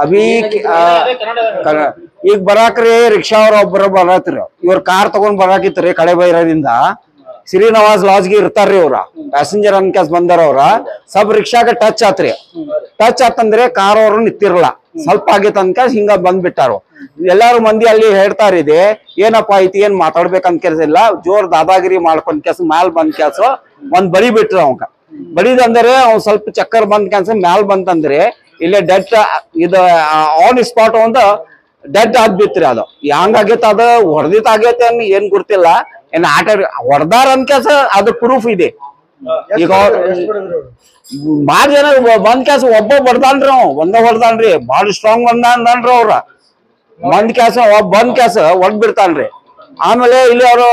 अभी ಈಗ ಬರಾಕ್ರಿ ರಿಕ್ಷಾ ಅವ್ರ ಒಬ್ಬರ ಬರತ್ರಿ ಇವ್ರ ಕಾರ್ ತಗೊಂಡ್ ಬರಾಕಿತ್ರಿ ಕಡೆ ಬೈರದಿಂದ ಶ್ರೀನಿವಾಸ್ ಲಾಡ್ಜ್ಗೆ ಇರ್ತಾರ್ರಿ ಅವ್ರ ಪ್ಯಾಸೆಂಜರ್ ಅನ್ಕಾಸ್ ಬಂದಾರ ಅವ್ರ ಸಬ್ ರಿಕ್ಷಾಗೆ ಟಚ್ ಆತ್ರಿ ಟಚ್ ಆತಂದ್ರೆ ಕಾರ್ ಅವ್ರು ನಿಂತಿರಲ್ಲ ಸ್ವಲ್ಪ ಆಗೈತ ಅನ್ಕಾಸ್ ಹಿಂಗ ಬಂದ್ಬಿಟ್ಟಾರು ಎಲ್ಲಾರು ಮಂದಿ ಅಲ್ಲಿ ಹೇಳ್ತಾರಿದೆ ಏನಪ್ಪಾ ಐತಿ ಏನ್ ಮಾತಾಡ್ಬೇಕಂತ ಕೆಲಸ ಇಲ್ಲ ಜೋರ್ ದಾದಾಗಿರಿ ಮಾಡ್ಕೊಂಡ್ ಕೆಲ್ಸ ಮ್ಯಾಲ್ ಬಂದ್ ಕೆಲ್ಸ ಒಂದ್ ಬಡಿ ಬಿಟ್ರ ಅವಂಗ ಬಡಿದಂದ್ರೆ ಅವ್ ಸ್ವಲ್ಪ ಚಕ್ಕರ್ ಬಂದ್ ಕೆಲ್ಸ ಮ್ಯಾಲ್ ಬಂತಂದ್ರೆ ಇಲ್ಲೇ ಡೆಡ್ ಇದು ಆನ್ ಸ್ಪಾಟ್ ಒಂದ ಡೆಡ್ ಆಗ್ಬಿತ್ರಿ ಅದು ಹೆಂಗ್ ಆಗೇತ ಅದ ಹೊಡೆದಿತ್ ಆಗೈತೆ ಅನ್ ಏನ್ ಗೊತ್ತಿಲ್ಲ ಏನ್ ಆಟ ಹೊಡೆದಾರ ಅನ್ ಕೆಲ್ಸ ಅದು ಪ್ರೂಫ್ ಇದೆ ಈಗ ಬಾಳ ಜನ ಬಂದ್ ಕೆಲ್ಸ ಒಬ್ಬ ಬಡ್ದಾನ್ರಿ ಅವ್ ಒಂದ ಹೊಡ್ದಾನ್ರಿ ಬಾಳ ಸ್ಟ್ರಾಂಗ್ ಬಂದಾನ್ರಿ ಅವ್ರ ಬಂದ್ ಕೆಲ್ಸ ಬಂದ್ ಕೆಲ್ಸ ಹೊಡ್ ಬಿಡ್ತಾನ್ರಿ ಆಮೇಲೆ ಇಲ್ಲಿ ಅವರು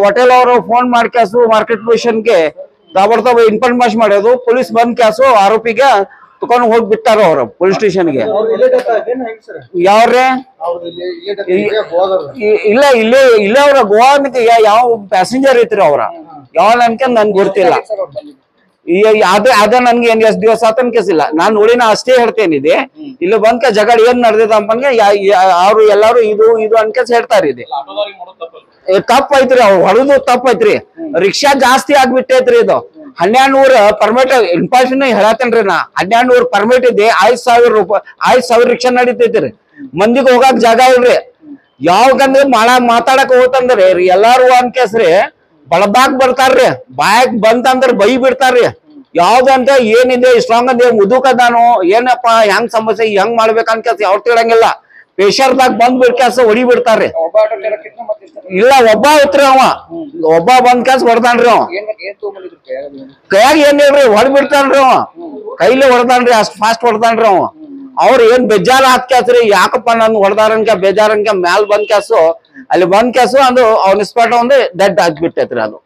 ಹೋಟೆಲ್ ಅವರು ಫೋನ್ ಮಾಡಿ ಕೆಲ್ಸ ಮಾರ್ಕೆಟ್ ಪೊಸಿಷನ್ಗೆ ತಾಬಡ್ತಾವ ಇನ್ಫಾರ್ಮೇಶನ್ ಮಾಡೋದು ಪೊಲೀಸ್ ಬಂದ್ ಕೆಲ್ಸ ಆರೋಪಿಗೆ ತಕೊಂಡ್ ಹೋಗಿ ಬಿಟ್ಟಾರ ಅವ್ರ ಪೊಲೀಸ್ ಸ್ಟೇಷನ್ಗೆ ಯಾವ್ರೆ ಇಲ್ಲ ಇಲ್ಲೇ ಇಲ್ಲೇ ಅವ್ರ ಗೋವಾಕ್ಕೆ ಯಾವ ಪ್ಯಾಸೆಂಜರ್ ಐತ್ರಿ ಅವ್ರ ಯಾವ ಅನ್ಕೊಂಡ್ ನನ್ಗೆ ಗೊತ್ತಿಲ್ಲ ಅದ ನನ್ಗೆ ಏನ್ ಎಷ್ಟ್ ದಿವಸ ಆತನ್ ಕೇಸಿಲ್ಲ ನಾನ್ ನೋಡಿನ ಅಷ್ಟೇ ಹೇಳ್ತೇನಿದೆ ಇಲ್ಲಿ ಬಂದ್ಕ ಜಗಳ ಏನ್ ನಡೆದಿದ ಅಪ್ಪನ್ಗೆ ಅವ್ರು ಎಲ್ಲಾರು ಇದು ಇದು ಅನ್ಕೇಸ್ ಹೇಳ್ತಾರಿದೆ ತಪ್ಪ ಐತ್ರಿ ಅವ್ರು ಹೊಡೆದು ತಪ್ಪ ಐತ್ರಿ ರಿಕ್ಷಾ ಜಾಸ್ತಿ ಆಗ್ಬಿಟ್ಟೈತ್ರಿ ಇದು 1200 ಪರ್ಮಿಟ್ ಇನ್ಫಾರ್ಮೇಶನ್ ಹೇಳತ್ತೇನ್ರಿ ನಾ 1200 ಪರ್ಮಿಟ್ ಇದೆ 5000 ರೂಪಾಯಿ 5000 ರಿಕ್ಷಾ ನಡೀತೈತ್ರಿ ಮಂದಿಗೆ ಹೋಗಾಕ್ ಜಾಗ ಇಲ್ರಿ ಯಾವಾಗಂದ್ರೆ ಮಾತಾಡಕ್ ಹೋತಂದ್ರಿ ಎಲ್ಲಾರು ಅನ್ಕೇಸ್ರಿ ಬಳದಾಕ್ ಬರ್ತಾರ್ರಿ ಬಾಯಕ್ ಬಂತಂದ್ರ ಬೈ ಬಿಡ್ತಾರ್ರಿ ಯಾವ್ದಂತ ಏನಿದೆ ಸ್ಟ್ರಾಂಗ್ ಅದೇ ಮುದುಕದಾನು ಏನಪ್ಪಾ ಹೆಂಗ್ ಸಮಸ್ಯೆ ಹೆಂಗ್ ಮಾಡ್ಬೇಕಂತ ಕೆಲ್ಸ ಯಾವ್ ತಿಳಂಗಿಲ್ಲ ಪ್ರೆಷರ್ದಾಗ ಬಂದ್ ಬಿಡ್ಕಾಸ ಹೊಡಿ ಬಿಡ್ತಾರ್ರಿ ಇಲ್ಲ ಒಬ್ಬ ಐತ್ರಿ ಅವ ಒಬ್ಬ ಬಂದ್ ಕೆಲ್ಸ ಹೊಡ್ತಾನ್ರಿ ಅವ ಕೈಯಾಗ ಏನ್ ಹೇಳ್ರಿ ಹೊಡ್ ಬಿಡ್ತಾನ್ರಿ ಅವ ಕೈಲಿ ಹೊಡ್ತಾನ್ರಿ ಅಷ್ಟ್ ಫಾಸ್ಟ್ ಹೊಡ್ತಾನ್ರಿ ಅವ ಅವ್ರ ಏನ್ ಬೇಜಾರ ಹಾಕ್ ಕ್ಯಾಸ್ರಿ ಯಾಕಪ್ಪ ನನ್ ಹೊಡ್ದಾರನ್ಕ ಬೇಜಾರನ್ಕ ಮ್ಯಾಲ್ ಬಂದ್ ಕ್ಯಾಸು ಅಲ್ಲಿ ಬಂದ್ ಕ್ಯಾಸು ಅದು ಅವ್ನ ಸ್ಪಾಟ್ ಒಂದು ಡೆಡ್ ಆಗ್ಬಿಟ್ಟೈತ್ರಿ ಅದು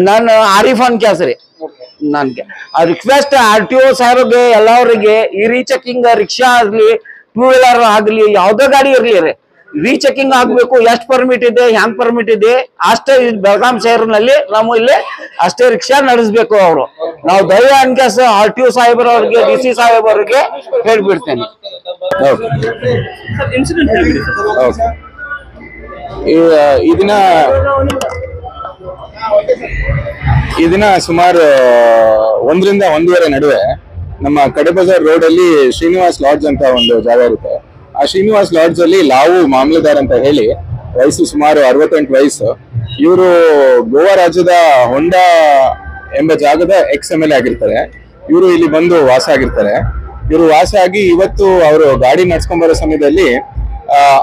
ನನ್ ಆರಿಫ್ ಅನ್ ಕ್ಯಾಸ್ರಿ ನನ್ಗೆ ರಿಕ್ವೆಸ್ಟ್ RTO ಸಾರಿಗೆ ಎಲ್ಲರಿಗೆ ಈ ರೀಚೆಕಿಂಗ್ ರಿಕ್ಷಾ ಆಗ್ಲಿ 2 ವೀಲರ್ ಆಗ್ಲಿ ಯಾವ್ದೇ ಗಾಡಿ ಇರ್ಲಿ ರೀಚೆಕಿಂಗ್ ಆಗ್ಬೇಕು ಎಷ್ಟ್ ಪರ್ಮಿಟ್ ಇದೆ ಹ್ಯಾಂಗ್ ಪರ್ಮಿಟ್ ಇದೆ ಅಷ್ಟೇ ಬೆಳಗಾಂ ಶಹರ್ನಲ್ಲಿ ನಾವು ಇಲ್ಲಿ ಅಷ್ಟೇ ರಿಕ್ಷಾ ನಡೆಸ್ಬೇಕು ಅವ್ರು ನಾವು ದಯ ಅನ್ಕೇಸ್ RTO ಸಾಹೇಬ್ರವ್ರಿಗೆ DC ಸಾಹೇಬ್ರಿಗೆ ಹೇಳ್ಬಿಡ್ತೇನೆ ಈ ದಿನ ಸುಮಾರು 1 ರಿಂದ 1:30 ನಡುವೆ ನಮ್ಮ ಕಡೆಬಜಾರ್ ರೋಡ್ ಅಲ್ಲಿ ಶ್ರೀನಿವಾಸ್ ಲಾಡ್ಜ್ ಅಂತ ಒಂದು ಜಾಗ ಇರುತ್ತೆ ಆ ಶ್ರೀನಿವಾಸ್ ಲಾಡ್ಜ್ ಅಲ್ಲಿ ಲಾವು ಮಾಮಲೆದಾರ್ ಅಂತ ಹೇಳಿ ವಯಸ್ಸು ಸುಮಾರು 68 ವಯಸ್ಸು ಇವರು ಗೋವಾ ರಾಜ್ಯದ ಹೊಂಡಾ ಎಂಬ ಜಾಗದ XMLA ಆಗಿರ್ತಾರೆ ಇವರು ಇಲ್ಲಿ ಬಂದು ವಾಸ ಆಗಿರ್ತಾರೆ ಇವರು ವಾಸ ಆಗಿ ಇವತ್ತು ಅವರು ಗಾಡಿ ನಡ್ಸ್ಕೊಂಡ್ ಬರೋ ಸಮಯದಲ್ಲಿ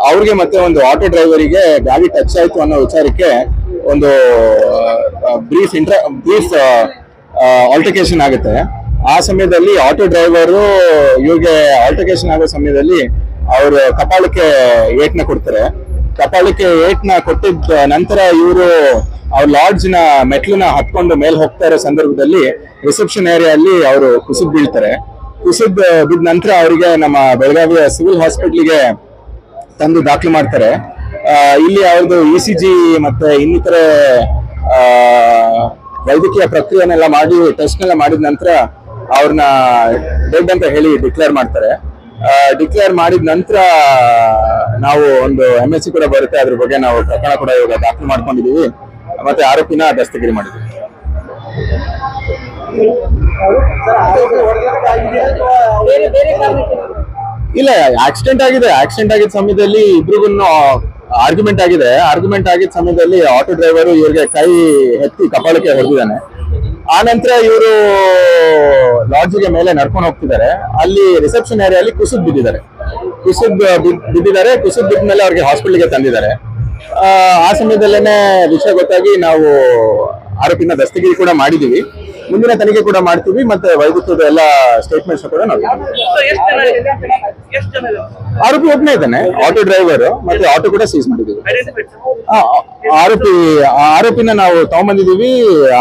ಅವ್ರಿಗೆ ಮತ್ತೆ ಒಂದು ಆಟೋ ಡ್ರೈವರಿಗೆ ಗಾಡಿ ಟಚ್ ಆಯ್ತು ಅನ್ನೋ ವಿಚಾರಕ್ಕೆ ಒಂದು ಬ್ರೀಫ್ ಆಲ್ಟರ್ಕೇಶನ್ ಆಗುತ್ತೆ ಆ ಸಮಯದಲ್ಲಿ ಆಟೋ ಡ್ರೈವರು ಇವ್ರಿಗೆ ಆಲ್ಟರ್ಕೇಶನ್ ಆಗೋ ಸಮಯದಲ್ಲಿ ಅವರು ಕಪಾಳಕ್ಕೆ ಏಟ್ನ ಕೊಡ್ತಾರೆ ಕಪಾಳಕ್ಕೆ ಏಟ್ನ ಕೊಟ್ಟಿದ್ದ ನಂತರ ಇವರು ಅವ್ರ ಲಾಡ್ಜ್ನ ಮೆಟ್ಲನ್ನ ಹತ್ಕೊಂಡು ಮೇಲೆ ಹೋಗ್ತಾ ಇರೋ ಸಂದರ್ಭದಲ್ಲಿ ರಿಸೆಪ್ಷನ್ ಏರಿಯಾದಲ್ಲಿ ಅವರು ಕುಸಿದ್ ಬೀಳ್ತಾರೆ ಕುಸಿದ್ ಬಿದ್ದ ನಂತರ ಅವರಿಗೆ ನಮ್ಮ ಬೆಳಗಾವಿಯ ಸಿವಿಲ್ ಹಾಸ್ಪಿಟ್ಲಿಗೆ ತಂದು ದಾಖಲು ಮಾಡ್ತಾರೆ ಇಲ್ಲಿ ಅವ್ರದ್ದು ECG ಮತ್ತೆ ಇನ್ನಿತರೆ ವೈದ್ಯಕೀಯ ಪ್ರಕ್ರಿಯೆನೆಲ್ಲ ಮಾಡಿ ಟೆಸ್ಟ್ನೆಲ್ಲ ಮಾಡಿದ ನಂತರ ಅವ್ರನ್ನ ಡೆಡ್ ಅಂತ ಹೇಳಿ ಡಿಕ್ಲೇರ್ ಮಾಡ್ತಾರೆ ಡಿಕ್ಲೇರ್ ಮಾಡಿದ ನಂತರ ನಾವು ಒಂದು MSC ಕೂಡ ಬರುತ್ತೆ ಅದ್ರ ಬಗ್ಗೆ ನಾವು ಪ್ರಕರಣ ಕೂಡ ಇವಾಗ ದಾಖಲು ಮಾಡ್ಕೊಂಡಿದೀವಿ ಮತ್ತೆ ಆರೋಪಿನ ದಸ್ತಗಿರಿ ಮಾಡಿದ್ವಿ ಇಲ್ಲ ಆಕ್ಸಿಡೆಂಟ್ ಆಗಿದ್ದ ಸಮಯದಲ್ಲಿ ಇಬ್ರಿಗೂ ಆರ್ಗ್ಯುಮೆಂಟ್ ಆಗಿದ್ದ ಸಮಯದಲ್ಲಿ ಆಟೋ ಡ್ರೈವರು ಇವ್ರಿಗೆ ಕೈ ಎತ್ತಿ ಕಪಾಳಕ್ಕೆ ಹೊಡೆದಿದ್ದಾನೆ ಆ ನಂತರ ಇವರು ಲಾಡ್ಜಿಗೆ ಮೇಲೆ ನಡ್ಕೊಂಡು ಹೋಗ್ತಿದ್ದಾರೆ ಅಲ್ಲಿ ರಿಸೆಪ್ಷನ್ ಏರಿಯಾದಲ್ಲಿ ಕುಸಿದ್ ಬಿದ್ದಿದ್ದಾರೆ ಕುಸಿದ್ ಬಿದ್ದ ಮೇಲೆ ಅವ್ರಿಗೆ ಹಾಸ್ಪಿಟಲ್ಗೆ ತಂದಿದ್ದಾರೆ ಆ ಸಮಯದಲ್ಲೇನೆ ವಿಷಯ ಗೊತ್ತಾಗಿ ನಾವು ಆರೋಪಿನ ದಸ್ತಗಿರಿ ಕೂಡ ಮಾಡಿದೀವಿ ಮುಂದಿನ ತನಿಖೆ ಕೂಡ ಮಾಡ್ತೀವಿ ಮತ್ತೆ ವೈದ್ಯಕೀಯದ ಎಲ್ಲ ಸ್ಟೇಟ್ಮೆಂಟ್ಸ್ ಕೂಡ ನಾವು ಆರೋಪಿ ಒಬ್ಬನೇ ಇದ್ದಾನೆ ಆಟೋ ಡ್ರೈವರ್ ಮತ್ತೆ ಆಟೋ ಕೂಡ ಸೀಸ್ ಮಾಡಿದೀವಿ ಆರೋಪಿನ ನಾವು ತಗೊಂಡ್ಬಂದಿದೀವಿ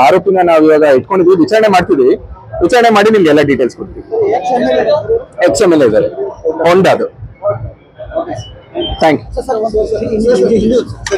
ಆರೋಪಿನ ನಾವು ಇವಾಗ ಇಟ್ಕೊಂಡಿದೀವಿ ವಿಚಾರಣೆ ಮಾಡ್ತಿದೀವಿ ವಿಚಾರಣೆ ಮಾಡಿ ನಿಮ್ಗೆ ಎಲ್ಲ ಡೀಟೇಲ್ಸ್ ಕೊಡ್ತೀವಿ XMLA ಇದ್ದಾರೆ ಹೊಂಡಾದು ಥ್ಯಾಂಕ್ ಯು